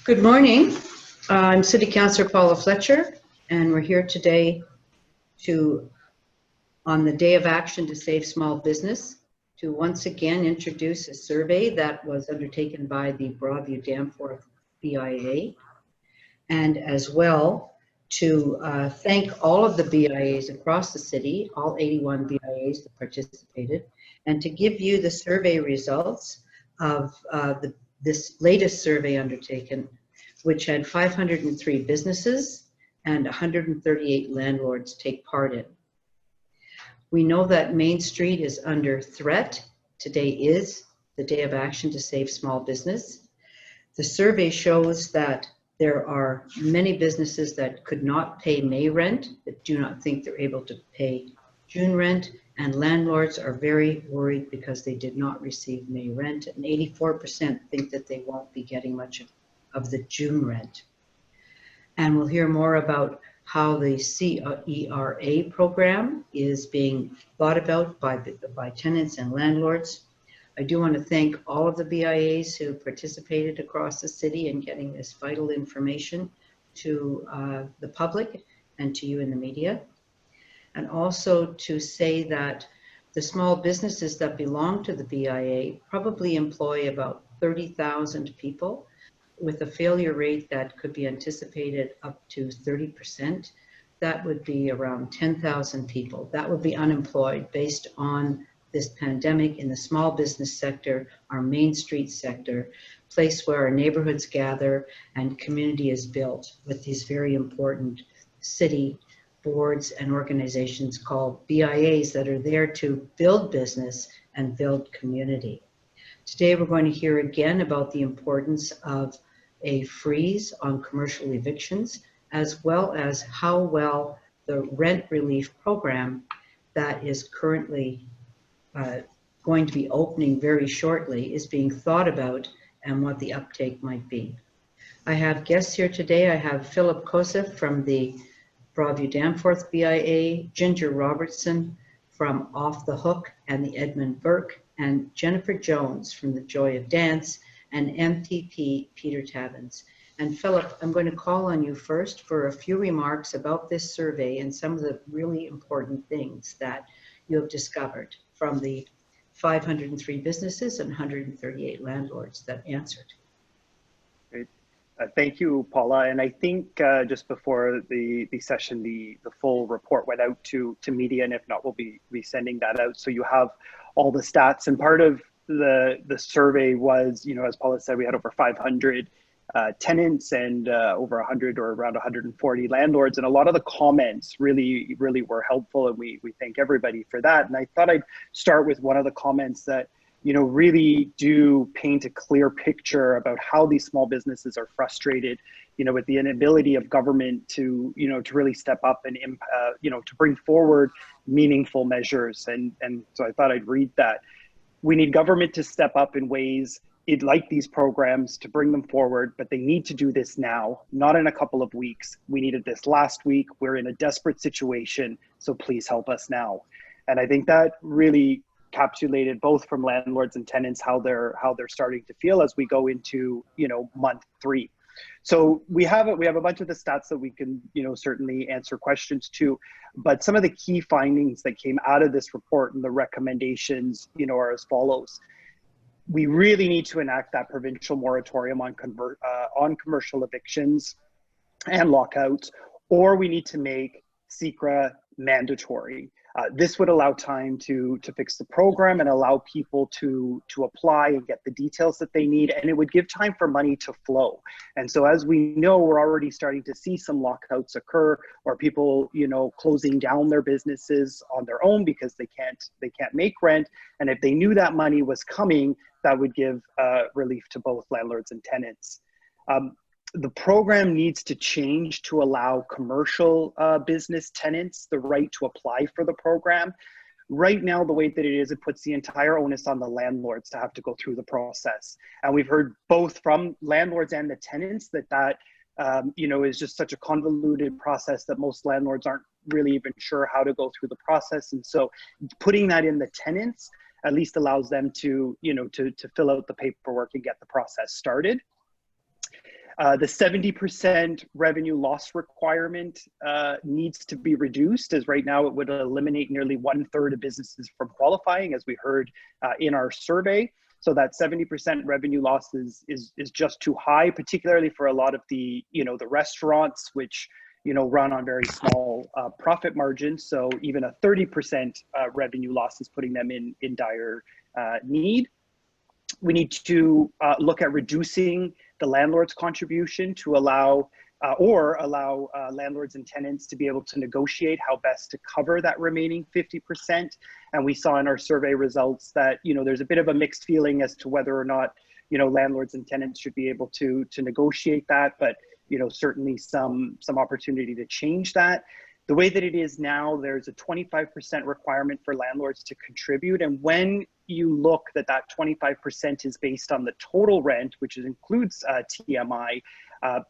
Good morning. I'm City Councillor Paula Fletcher, and we're here today on the Day of Action to Save Small Business, to once again introduce a survey that was undertaken by the Broadview-Danforth BIA, and as well to thank all of the BIAs across the city, all 81 BIAs that participated, and to give you the survey results of this latest survey undertaken, which had 503 businesses and 138 landlords take part in. We know that Main Street is under threat. Today is the Day of Action to Save Small Business. The survey shows that there are many businesses that could not pay May rent, that do not think they're able to pay June rent, and landlords are very worried because they did not receive May rent, and 84% think that they won't be getting much of the June rent. And we'll hear more about how the CECRA program is being thought about by tenants and landlords. I do want to thank all of the BIAs who participated across the city in getting this vital information to the public and to you in the media. And also to say that the small businesses that belong to the BIA probably employ about 30,000 people, with a failure rate that could be anticipated up to 30%. That would be around 10,000 people. That would be unemployed based on this pandemic in the small business sector, our Main Street sector, place where our neighborhoods gather and community is built with these very important city boards and organizations called BIAs that are there to build business and build community. Today we're going to hear again about the importance of a freeze on commercial evictions, as well as how well the rent relief program that is currently going to be opening very shortly is being thought about and what the uptake might be. I have guests here today. I have Philip Kocev from the Broadview-Danforth BIA, Ginger Robertson from Off the Hook and the Edmund Burke, and Jennifer Jones from the Joy of Dance, and MPP Peter Tabuns. And Philip, I'm going to call on you first for a few remarks about this survey and some of the really important things that you have discovered from the 503 businesses and 138 landlords that answered. Great. Thank you, Paula. And I think just before the session, the full report went out to media, and if not, we'll be sending that out. So you have all the stats. And part of the survey was, as Paula said, we had over 500 tenants and over 100 or around 140 landlords. And a lot of the comments really were helpful, and we thank everybody for that. And I thought I'd start with one of the comments that really do paint a clear picture about how these small businesses are frustrated, with the inability of government to, to really step up and, to bring forward meaningful measures. And so I thought I'd read that. We need government to step up in ways it'd like these programs to bring them forward, but they need to do this now, not in a couple of weeks. We needed this last week. We're in a desperate situation, so please help us now. And I think that really encapsulated both from landlords and tenants how they're starting to feel as we go into month 3. So we have a bunch of the stats that we can certainly answer questions to, but some of the key findings that came out of this report and the recommendations are as follows. We really need to enact that provincial moratorium on commercial evictions and lockouts, or we need to make CECRA mandatory. This would allow time to fix the program and allow people to apply and get the details that they need, and it would give time for money to flow. And so as we know, we're already starting to see some lockouts occur, or people closing down their businesses on their own because they can't make rent. And if they knew that money was coming, that would give relief to both landlords and tenants. The program needs to change to allow commercial business tenants the right to apply for the program. Right now, the way that it is, it puts the entire onus on the landlords to have to go through the process. And we've heard both from landlords and the tenants that is just such a convoluted process that most landlords aren't really even sure how to go through the process. And so putting that in the tenants at least allows them to fill out the paperwork and get the process started. The 70% revenue loss requirement needs to be reduced, as right now it would eliminate nearly 1/3 of businesses from qualifying, as we heard in our survey. So that 70% revenue loss is just too high, particularly for a lot of the, the restaurants, which, run on very small profit margins. So even a 30% revenue loss is putting them in dire need. We need to look at reducing the landlord's contribution to allow landlords and tenants to be able to negotiate how best to cover that remaining 50%. And we saw in our survey results that, there's a bit of a mixed feeling as to whether or not, landlords and tenants should be able to negotiate that, but, certainly some opportunity to change that. The way that it is now, there's a 25% requirement for landlords to contribute. And when you look that 25% is based on the total rent, which includes TMI,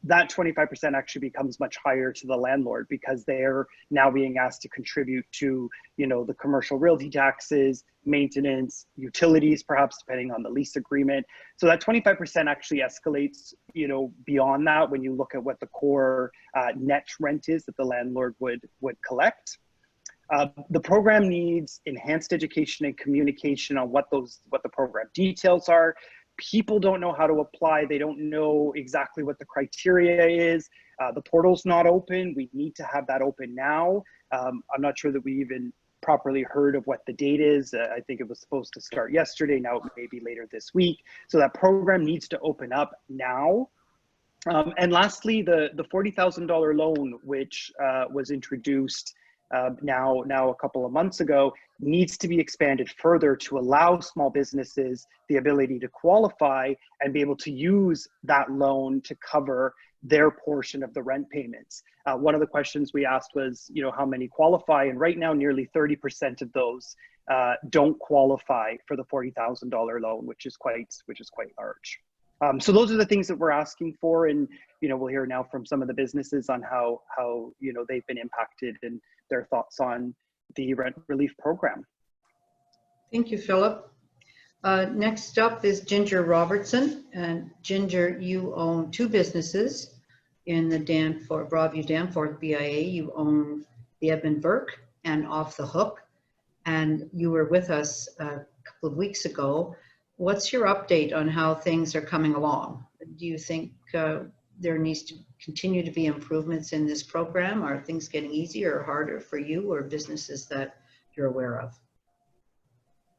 that 25% actually becomes much higher to the landlord, because they're now being asked to contribute to, the commercial realty taxes, maintenance, utilities, perhaps depending on the lease agreement. So that 25% actually escalates, beyond that when you look at what the core net rent is that the landlord would collect. The program needs enhanced education and communication on what the program details are. People don't know how to apply. They don't know exactly what the criteria is. The portal's not open. We need to have that open now. I'm not sure that we even properly heard of what the date is. I think it was supposed to start yesterday. Now it may be later this week. So that program needs to open up now. And lastly, the $40,000 loan, which was introduced now a couple of months ago, needs to be expanded further to allow small businesses the ability to qualify and be able to use that loan to cover their portion of the rent payments. One of the questions we asked was, how many qualify? And right now, nearly 30% of those don't qualify for the $40,000 loan, which is quite large. So those are the things that we're asking for, and we'll hear now from some of the businesses on how they've been impacted and their thoughts on the rent relief program. Thank you, Philip. Next up is Ginger Robertson. And Ginger, you own two businesses in the Broadview-Danforth BIA. You own the Edmund Burke and Off the Hook, and you were with us a couple of weeks ago. What's your update on how things are coming along? Do you think there needs to continue to be improvements in this program? Are things getting easier or harder for you or businesses that you're aware of?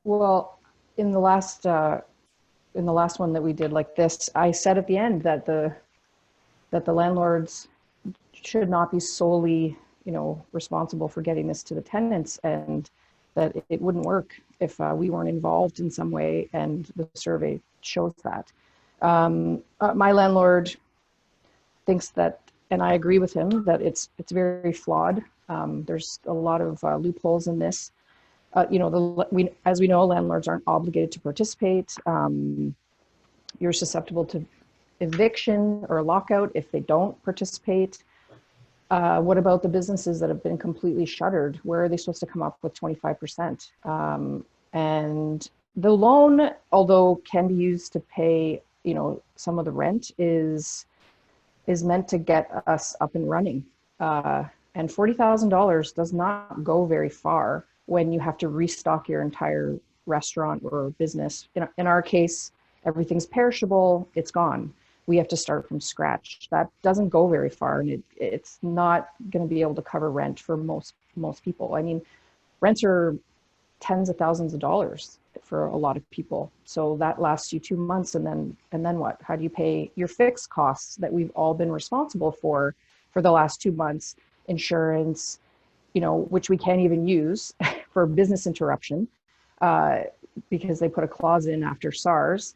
Well, in the last one that we did like this, I said at the end that the landlords should not be solely, responsible for getting this to the tenants, and that it wouldn't work if we weren't involved in some way, and the survey shows that. My landlord thinks that, and I agree with him, that it's very flawed. There's a lot of loopholes in this. As we know, landlords aren't obligated to participate. You're susceptible to eviction or lockout if they don't participate. What about the businesses that have been completely shuttered? Where are they supposed to come up with 25%? And the loan, although can be used to pay, some of the rent, is meant to get us up and running. And $40,000 does not go very far when you have to restock your entire restaurant or business. In our case, everything's perishable, it's gone. We have to start from scratch. That doesn't go very far, and it's not going to be able to cover rent for most people. I mean, rents are tens of thousands of dollars for a lot of people. So that lasts you 2 months, and then what? How do you pay your fixed costs that we've all been responsible for the last 2 months? Insurance, which we can't even use for business interruption because they put a clause in after SARS.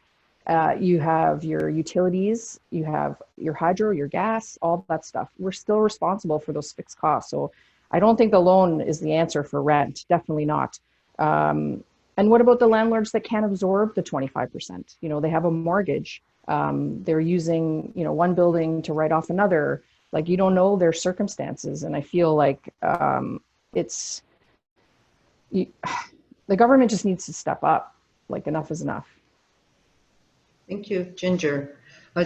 You have your utilities, you have your hydro, your gas, all that stuff. We're still responsible for those fixed costs. So I don't think the loan is the answer for rent, definitely not. And what about the landlords that can't absorb the 25%? They have a mortgage. They're using, one building to write off another. Like, you don't know their circumstances. And I feel like the government just needs to step up. Like, enough is enough. Thank you, Ginger.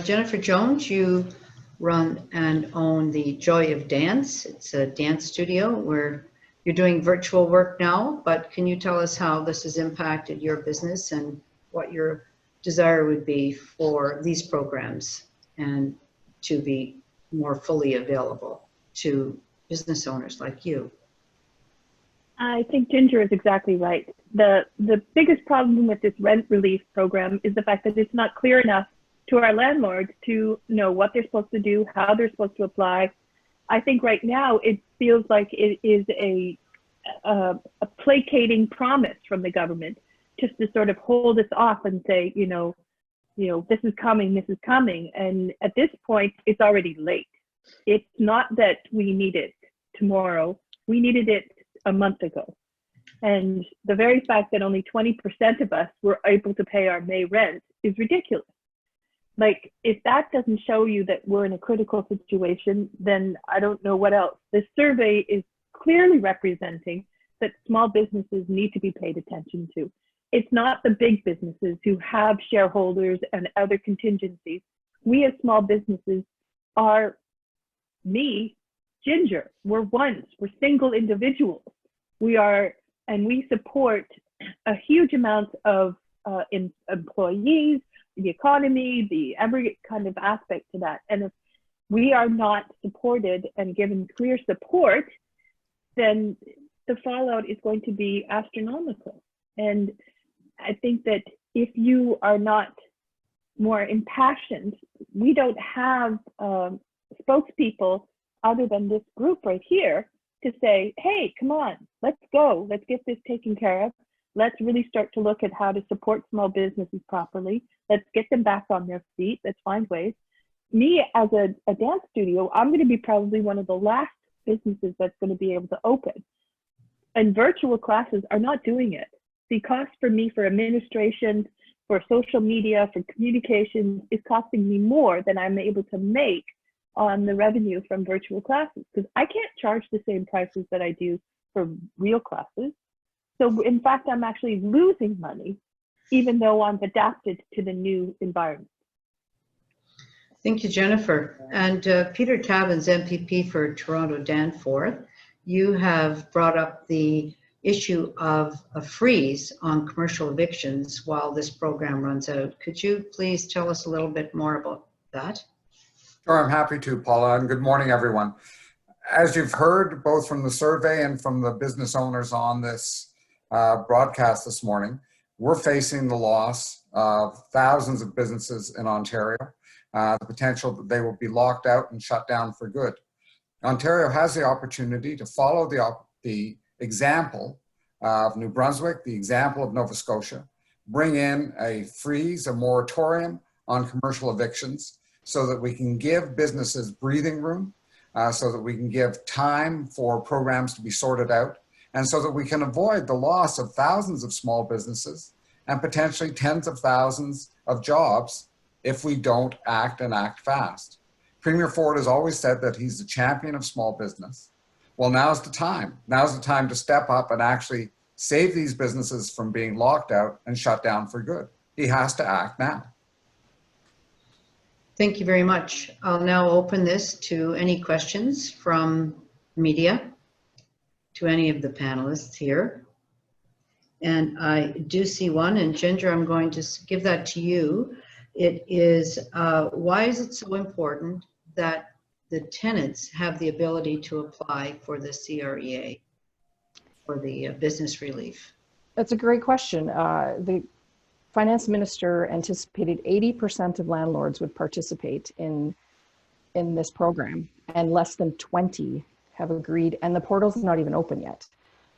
Jennifer Jones, you run and own the Joy of Dance. It's a dance studio where you're doing virtual work now, but can you tell us how this has impacted your business and what your desire would be for these programs and to be more fully available to business owners like you? I think Ginger is exactly right. The biggest problem with this rent relief program is the fact that it's not clear enough to our landlords to know what they're supposed to do, how they're supposed to apply. I think right now it feels like it is a placating promise from the government just to sort of hold us off and say, this is coming, this is coming. And at this point, it's already late. It's not that we need it tomorrow. We needed it a month ago. And the very fact that only 20% of us were able to pay our May rent is ridiculous. Like, if that doesn't show you that we're in a critical situation, then I don't know what else. This survey is clearly representing that small businesses need to be paid attention to. It's not the big businesses who have shareholders and other contingencies. We as small businesses are me, Ginger. We're single individuals. And we support a huge amount of employees, the economy, every kind of aspect to that. And if we are not supported and given clear support, then the fallout is going to be astronomical. And I think that if you are not more impassioned, we don't have spokespeople other than this group right here to say, hey, come on, let's go. Let's get this taken care of. Let's really start to look at how to support small businesses properly. Let's get them back on their feet. Let's find ways. Me, as a dance studio, I'm going to be probably one of the last businesses that's going to be able to open. And virtual classes are not doing it. The cost for me for administration, for social media, for communication is costing me more than I'm able to make on the revenue from virtual classes, because I can't charge the same prices that I do for real classes. So in fact, I'm actually losing money, even though I'm adapted to the new environment. Thank you, Jennifer. And Peter Tabuns, MPP for Toronto-Danforth, you have brought up the issue of a freeze on commercial evictions while this program runs out. Could you please tell us a little bit more about that? Sure, I'm happy to, Paula, and good morning, everyone. As you've heard, both from the survey and from the business owners on this broadcast this morning, we're facing the loss of thousands of businesses in Ontario, the potential that they will be locked out and shut down for good. Ontario has the opportunity to follow the example of New Brunswick, the example of Nova Scotia, bring in a freeze, a moratorium on commercial evictions so that we can give businesses breathing room, so that we can give time for programs to be sorted out, and so that we can avoid the loss of thousands of small businesses and potentially tens of thousands of jobs if we don't act and act fast. Premier Ford has always said that he's the champion of small business. Well, now's the time. Now's the time to step up and actually save these businesses from being locked out and shut down for good. He has to act now. Thank you very much. I'll now open this to any questions from media, to any of the panelists here. And I do see one, and Ginger, I'm going to give that to you. It is, why is it so important that the tenants have the ability to apply for the CREA, for the business relief? That's a great question. The finance minister anticipated 80% of landlords would participate in this program, and less than 20 have agreed, and the portal's not even open yet.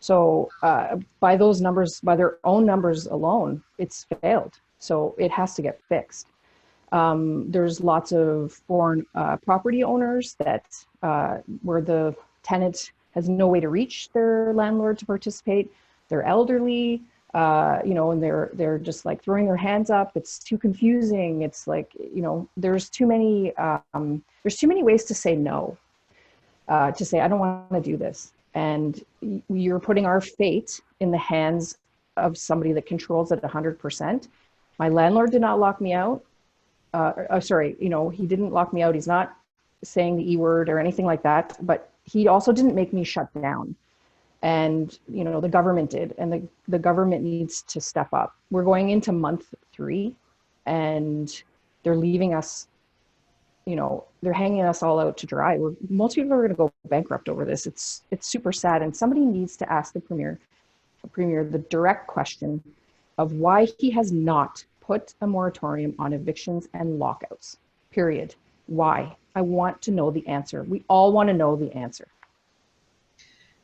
So by those numbers, by their own numbers alone, it's failed. So it has to get fixed. There's lots of foreign property owners that where the tenant has no way to reach their landlord to participate. They're elderly, and they're just like throwing their hands up. It's too confusing. It's like, there's too many ways to say no, to say, I don't want to do this. And you're putting our fate in the hands of somebody that controls it 100%. My landlord did not lock me out. sorry, you know, he didn't lock me out. He's not saying the E word or anything like that, but he also didn't make me shut down. And, you know, the government did, and the government needs to step up. We're going into month 3 and they're leaving us, you know, they're hanging us all out to dry. Most people are going to go bankrupt over this. It's super sad. And somebody needs to ask the premier the direct question of why he has not put a moratorium on evictions and lockouts, period. Why? I want to know the answer. We all want to know the answer.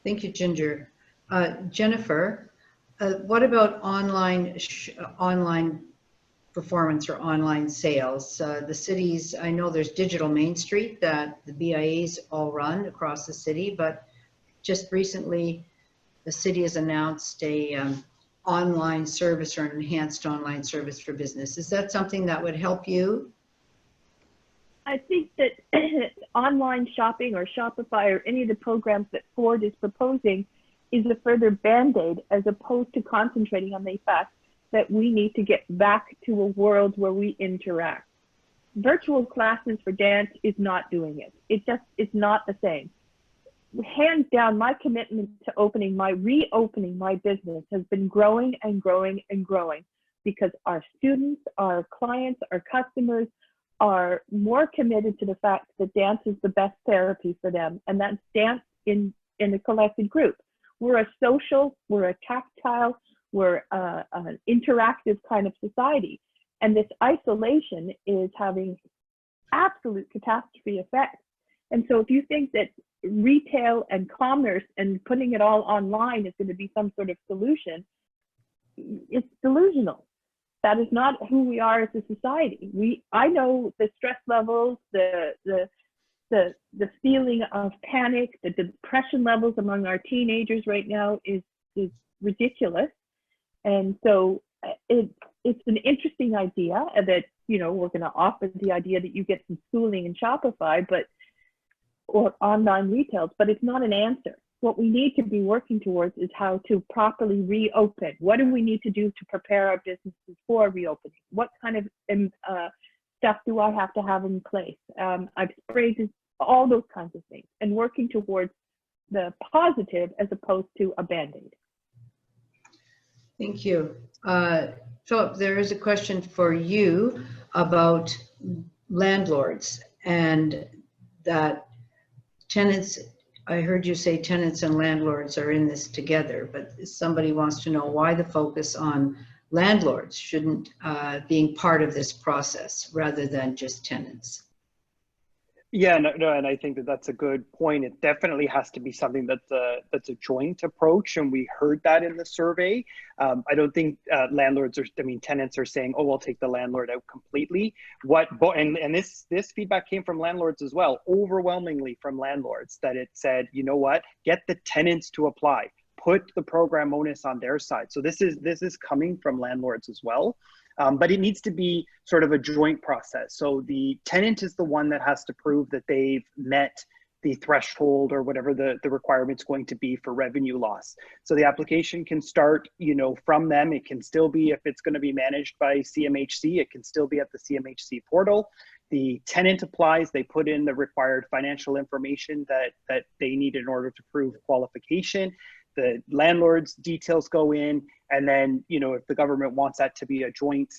Thank you, Ginger. Jennifer, what about online performance or online sales? The cities, I know there's Digital Main Street that the BIAs all run across the city, but just recently the city has announced a online service or an enhanced online service for business. Is that something that would help you? I think that online shopping or Shopify or any of the programs that Ford is proposing is a further Band-Aid as opposed to concentrating on the fact that we need to get back to a world where we interact. Virtual classes for dance is not doing it. It's not the same. Hands down, my commitment to reopening my business has been growing and growing and growing because our students, our clients, our customers are more committed to the fact that dance is the best therapy for them, and that's dance in a collected group. We're a social, we're a tactile, we're an interactive kind of society, and this isolation is having absolute catastrophe effects. And so if you think that retail and commerce and putting it all online is going to be some sort of solution, it's delusional. That is not who we are as a society. I know the stress levels, the feeling of panic, the depression levels among our teenagers right now is ridiculous. And so it's an interesting idea that, you know, we're going to offer the idea that you get some schooling in Shopify, or online retails, but it's not an answer. What we need to be working towards is how to properly reopen. What do we need to do to prepare our businesses for reopening? What kind of stuff do I have to have in place? I've sprayed all those kinds of things and working towards the positive as opposed to a Band-Aid. Thank you. Philip, there is a question for you about landlords and that tenants, I heard you say tenants and landlords are in this together, but somebody wants to know why the focus on landlords shouldn't being part of this process rather than just tenants. Yeah, no, and I think that that's a good point. It definitely has to be something that's a joint approach, and we heard that in the survey. I don't think tenants are saying, "Oh, we'll take the landlord out completely." And this feedback came from landlords as well, overwhelmingly from landlords, that it said, "You know what? Get the tenants to apply. Put the program onus on their side." So this is coming from landlords as well. But it needs to be sort of a joint process. So the tenant is the one that has to prove that they've met the threshold or whatever the requirement's going to be for revenue loss. So the application can start, you know, from them. It can still be, if it's going to be managed by CMHC, it can still be at the CMHC portal. The tenant applies, they put in the required financial information that they need in order to prove qualification. The landlord's details go in, and then, you know, if the government wants that to be a joint,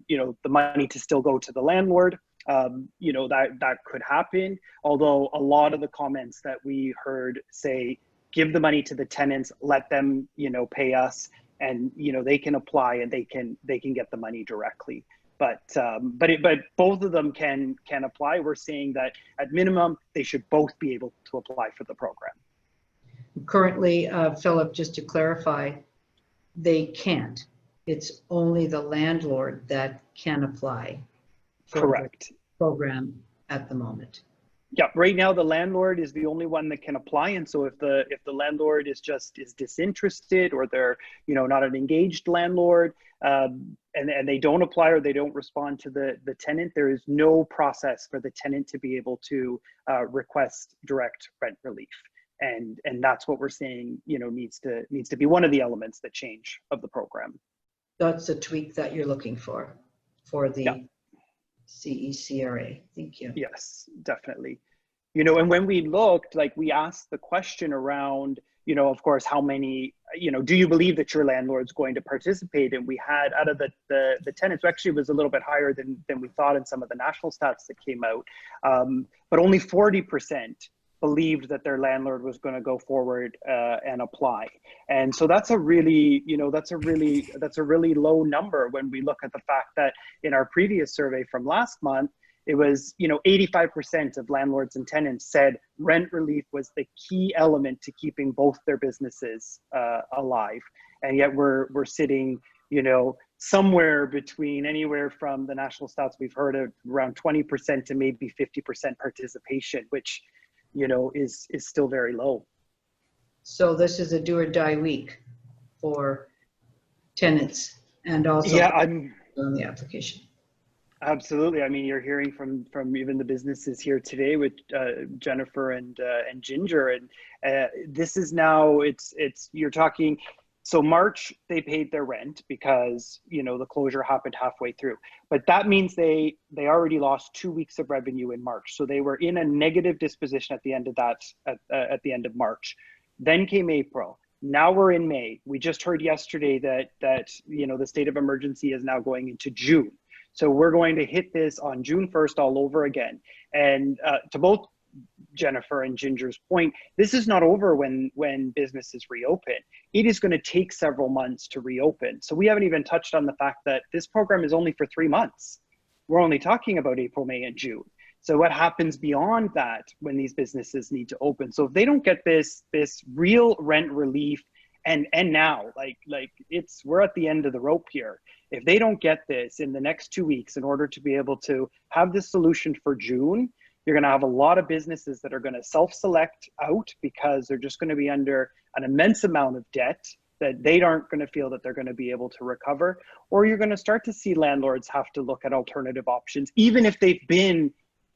you know, the money to still go to the landlord, you know, that could happen. Although a lot of the comments that we heard say, give the money to the tenants, let them, you know, pay us, and, you know, they can apply and they can get the money directly. But both of them can apply. We're saying that at minimum, they should both be able to apply for the program. Currently, Philip, just to clarify, they can't. It's only the landlord that can apply for Correct. the program at the moment. Yeah, right now the landlord is the only one that can apply, and so if the landlord is disinterested, or they're, you know, not an engaged landlord, and they don't apply or they don't respond to the tenant, there is no process for the tenant to be able to request direct rent relief. And that's what we're saying, you know, needs to be one of the elements that change of the program. That's a tweak that you're looking for the CECRA. Thank you. Yes, definitely. You know, and when we looked, like we asked the question around, you know, of course, how many, you know, do you believe that your landlord's going to participate? And we had out of the tenants, actually was a little bit higher than we thought in some of the national stats that came out, but only 40% believed that their landlord was going to go forward and apply. And so that's a really, you know, that's a really low number when we look at the fact that in our previous survey from last month, it was, you know, 85% of landlords and tenants said rent relief was the key element to keeping both their businesses alive. And yet we're sitting, you know, somewhere between anywhere from the national stats we've heard of around 20% to maybe 50% participation, which, you know, is still very low. So this is a do or die week for tenants and also on the application. Absolutely. I mean, you're hearing from even the businesses here today with Jennifer and Ginger, and this is now it's you're talking. So March they paid their rent because, you know, the closure happened halfway through, but that means they already lost 2 weeks of revenue in March. So they were in a negative disposition at the end of that at the end of March. Then came April. Now we're in May. We just heard yesterday that you know the state of emergency is now going into June. So we're going to hit this on June 1st all over again. And to both Jennifer and Ginger's point, this is not over when businesses reopen. It is going to take several months to reopen. So we haven't even touched on the fact that this program is only for 3 months. We're only talking about April, May, and June. So what happens beyond that when these businesses need to open? So if they don't get this real rent relief, and now like we're at the end of the rope here. If they don't get this in the next 2 weeks in order to be able to have this solution for June, you're going to have a lot of businesses that are going to self-select out because they're just going to be under an immense amount of debt that they aren't going to feel that they're going to be able to recover. Or you're going to start to see landlords have to look at alternative options, even if they've been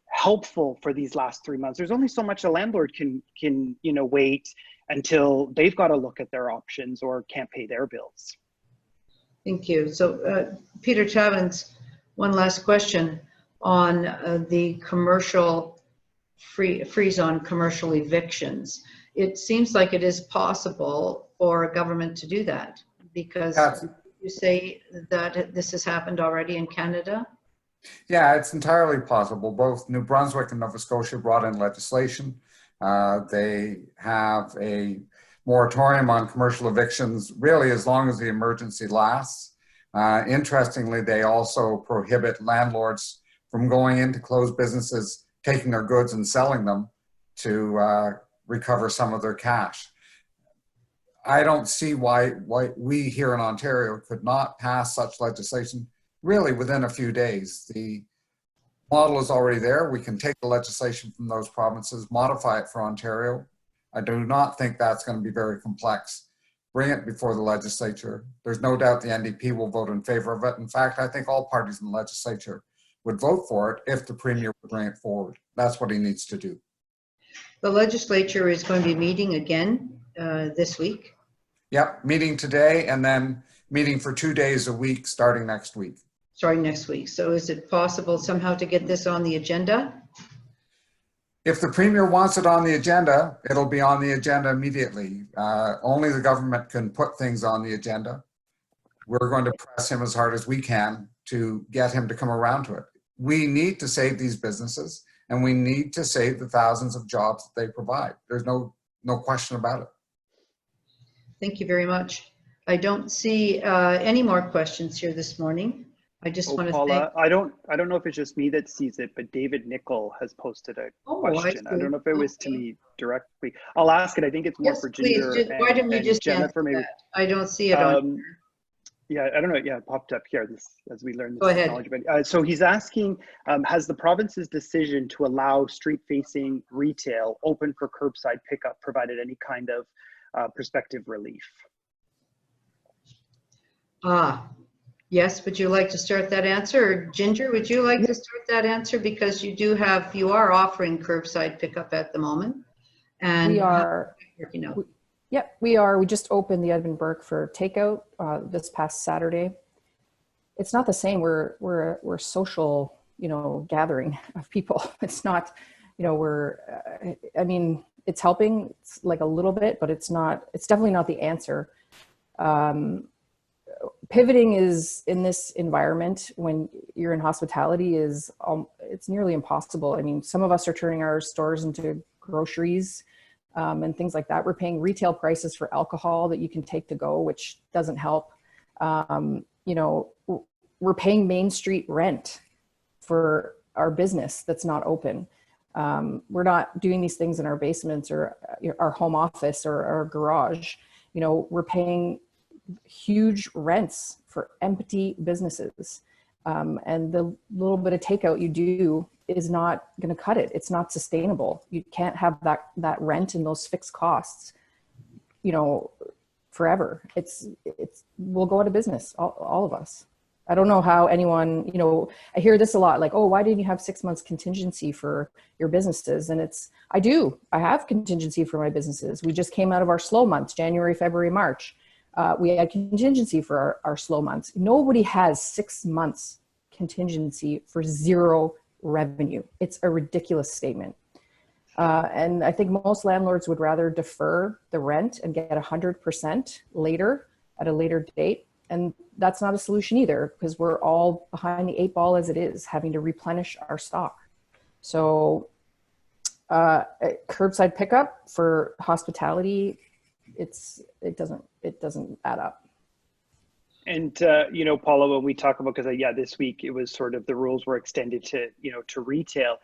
helpful for these last 3 months. There's only so much a landlord can you know wait until they've got to look at their options or can't pay their bills. Thank you. So Peter Tabuns, one last question on the commercial freeze on commercial evictions. It seems like it is possible for a government to do that because you say that this has happened already in Canada. Yeah, it's entirely possible. Both New Brunswick and Nova Scotia brought in legislation. They have a moratorium on commercial evictions really as long as the emergency lasts. Interestingly, they also prohibit landlords from going into closed businesses, taking their goods and selling them to recover some of their cash. I don't see why we here in Ontario could not pass such legislation really within a few days. The model is already there. We can take the legislation from those provinces, modify it for Ontario. I do not think that's going to be very complex. Bring it before the legislature. There's no doubt the NDP will vote in favor of it. In fact, I think all parties in the legislature would vote for it if the Premier would bring it forward. That's what he needs to do. The legislature is going to be meeting again this week. Yep, meeting today and then meeting for 2 days a week starting next week. Starting next week. So is it possible somehow to get this on the agenda? If the Premier wants it on the agenda, it'll be on the agenda immediately. Only the government can put things on the agenda. We're going to press him as hard as we can to get him to come around to it. We need to save these businesses and we need to save the thousands of jobs that they provide. There's no question about it. Thank you very much. I don't see any more questions here this morning. I just want to Paula, thank. I don't know if it's just me that sees it, but David Nickel has posted a question. I don't know if it was to me directly. I'll ask it. I think it's more for Ginger Why don't you just Jennifer. Maybe that? I don't see it on. Yeah, I don't know. Yeah, it popped up here as we learn this Go ahead. technology. But, so he's asking, has the province's decision to allow street-facing retail open for curbside pickup provided any kind of prospective relief? Yes, would you like to start that answer? Or Ginger, would you like to start that answer? Because you are offering curbside pickup at the moment. And we are working out. Yep, we are. We just opened the Edmund Burke for takeout this past Saturday. It's not the same. We're a social you know, gathering of people. It's not, you know, I mean, it's helping, it's like a little bit, but it's definitely not the answer. Pivoting is, in this environment when you're in hospitality, it's nearly impossible. I mean, some of us are turning our stores into groceries and things like that. We're paying retail prices for alcohol that you can take to go, which doesn't help. You know, we're paying Main Street rent for our business that's not open. We're not doing these things in our basements or our home office or our garage. You know, we're paying huge rents for empty businesses. And the little bit of takeout you do is not going to cut it. It's not sustainable. You can't have that rent and those fixed costs, you know, forever. We'll go out of business, all of us. I don't know how anyone, you know, I hear this a lot, like, oh, why didn't you have 6 months contingency for your businesses? And I have contingency for my businesses. We just came out of our slow months, January, February, March. We had contingency for our slow months. Nobody has 6 months contingency for zero revenue. It's a ridiculous statement. And I think most landlords would rather defer the rent and get 100% later at a later date. And that's not a solution either, because we're all behind the 8 ball as it is, having to replenish our stock. So curbside pickup for hospitality, it doesn't add up. And, you know, Paula, when we talk about, because this week it was sort of the rules were extended to, you know, to retail.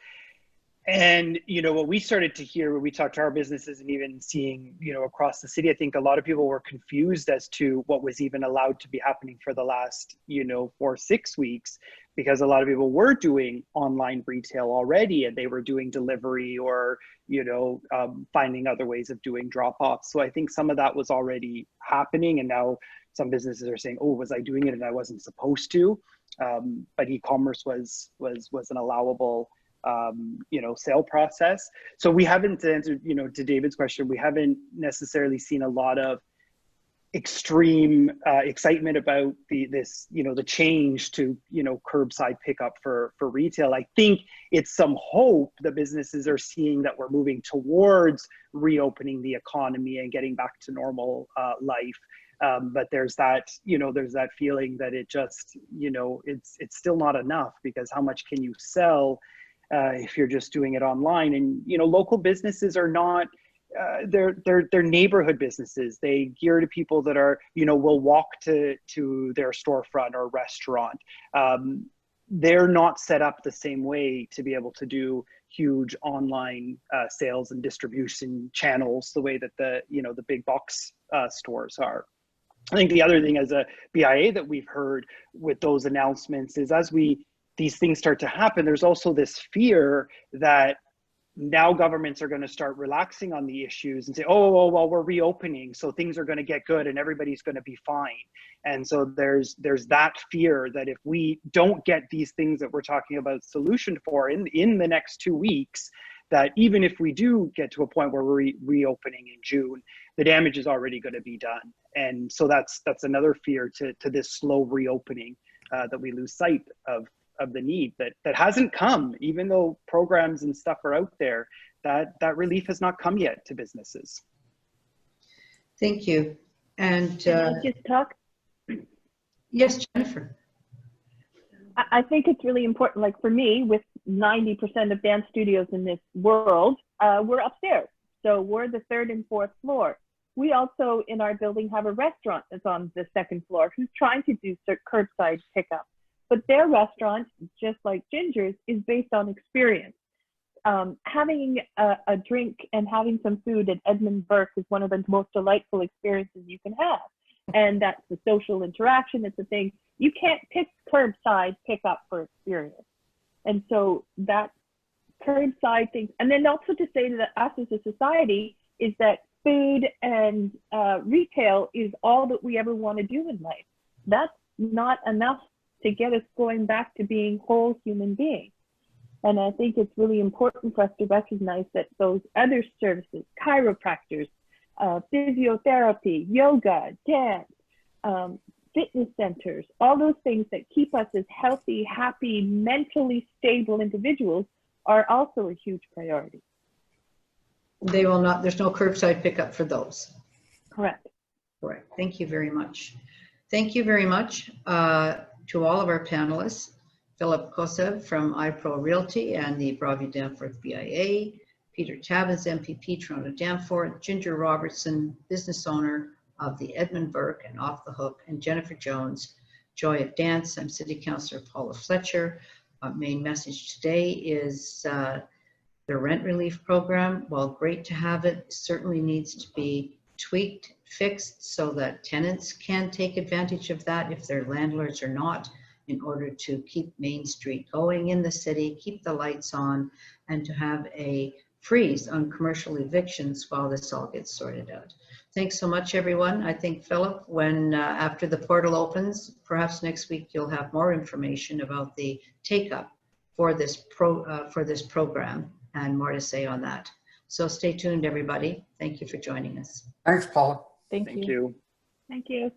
And, you know, what we started to hear when we talked to our businesses and even seeing, you know, across the city, I think a lot of people were confused as to what was even allowed to be happening for the last, you know, 4 or 6 weeks, because a lot of people were doing online retail already and they were doing delivery or, you know, finding other ways of doing drop-offs. So I think some of that was already happening. And now some businesses are saying, oh, was I doing it and I wasn't supposed to? But e-commerce was an allowable you know, sale process. So we haven't answered, you know, to David's question, we haven't necessarily seen a lot of extreme excitement about this, you know, the change to, you know, curbside pickup for retail. I think it's some hope that businesses are seeing that we're moving towards reopening the economy and getting back to normal life. But there's that, you know, there's that feeling that it just, you know, it's still not enough, because how much can you sell if you're just doing it online? And, you know, local businesses are not, they're neighborhood businesses. They gear to people that are, you know, will walk to their storefront or restaurant. They're not set up the same way to be able to do huge online sales and distribution channels the way that the big box stores are. I think the other thing as a BIA that we've heard with those announcements is, as these things start to happen, there's also this fear that now governments are going to start relaxing on the issues and say, oh, well, we're reopening, so things are going to get good and everybody's going to be fine. And so there's that fear that if we don't get these things that we're talking about solution for in the next 2 weeks, that even if we do get to a point where we're reopening in June, the damage is already going to be done. And so that's another fear to this slow reopening, that we lose sight of the need that hasn't come, even though programs and stuff are out there, that relief has not come yet to businesses. Thank you. And Can I just talk? Yes, Jennifer. I think it's really important, like for me, with 90% of dance studios in this world, we're upstairs. So we're the 3rd and 4th floor. We also, in our building, have a restaurant that's on the 2nd floor who's trying to do curbside pickup. But their restaurant, just like Ginger's, is based on experience. Having a drink and having some food at Edmund Burke is one of the most delightful experiences you can have. And that's the social interaction. It's a thing. You can't pick curbside pickup for experience. And so that curbside thing. And then also to say to us as a society is that food and retail is all that we ever want to do in life. That's not enough to get us going back to being whole human beings. And I think it's really important for us to recognize that those other services, chiropractors, physiotherapy, yoga, dance, fitness centers, all those things that keep us as healthy, happy, mentally stable individuals are also a huge priority. They will not, there's no curbside pickup for those. Correct. Correct. Thank you very much. Thank you very much to all of our panelists, Philip Kocev from iPro Realty and the Broadview-Danforth BIA, Peter Tabuns, MPP, Toronto-Danforth, Ginger Robertson, business owner of the Edmund, Burke and Off the Hook, and Jennifer Jones, Joy of Dance. I'm City Councillor Paula Fletcher. Our main message today is the rent relief program, while great to have it, certainly needs to be tweaked, fixed, so that tenants can take advantage of that if their landlords are not, in order to keep Main Street going in the city, keep the lights on, and to have a freeze on commercial evictions while this all gets sorted out. Thanks so much, everyone. I think, Philip, when after the portal opens, perhaps next week you'll have more information about the take-up for this program and more to say on that. So stay tuned, everybody. Thank you for joining us. Thanks, Paula. Thank you. Thank you. Thank you.